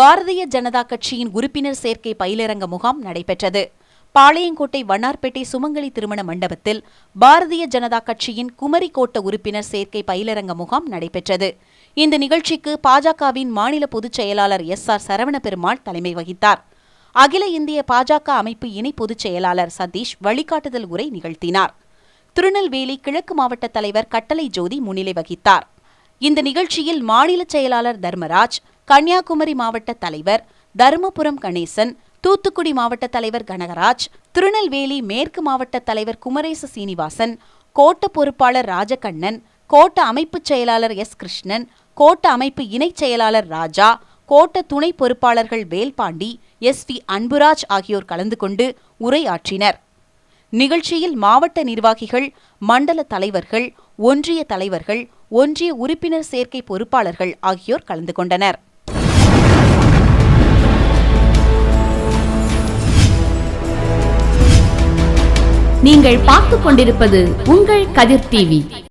பாரதிய ஜனதா கட்சியின் உறுப்பினர் சேர்க்கை பயிலரங்க முகாம் நடைபெற்றது. பாளையங்கோட்டை வண்ணார்பேட்டை சுமங்கலி திருமண மண்டபத்தில் பாரதிய ஜனதா கட்சியின் குமரி கோட்ட உறுப்பினர் சேர்க்கை பயிலரங்க முகாம் நடைபெற்றது. இந்த நிகழ்ச்சிக்கு பாஜகவின் மாநில பொதுச் செயலாளர் SR சரவணபெருமாள் தலைமை வகித்தார். அகில இந்திய பாஜக அமைப்பு இணை பொதுச் செயலாளர் சதீஷ் வழிகாட்டுதல் உரை நிகழ்த்தினார். திருநெல்வேலி கிழக்கு மாவட்ட தலைவர் கட்டளை ஜோதி முன்னிலை வகித்தார். இந்த நிகழ்ச்சியில் மாநில செயலாளர் தர்மராஜ், கன்னியாகுமரி மாவட்ட தலைவர் தருமபுரம் கணேசன், தூத்துக்குடி மாவட்ட தலைவர் கனகராஜ், திருநெல்வேலி மேற்கு மாவட்ட தலைவர் குமரேச சீனிவாசன், கோட்ட பொறுப்பாளர் ராஜகண்ணன், கோட்ட அமைப்புச் செயலாளர் கிருஷ்ணன், கோட்ட அமைப்பு இணைச் செயலாளர் ராஜா, கோட்ட துணை பொறுப்பாளர்கள் வேல்பாண்டி, SV அன்புராஜ் ஆகியோர் கலந்து கொண்டு உரையாற்றினர். நிகழ்ச்சியில் மாவட்ட நிர்வாகிகள், மண்டல தலைவர்கள், ஒன்றிய தலைவர்கள், ஒன்றிய உறுப்பினர் சேர்க்கை பொறுப்பாளர்கள் ஆகியோர் கலந்து கொண்டனர். நீங்கள் பார்த்துக் கொண்டிருப்பது உங்கள் கதிர் TV.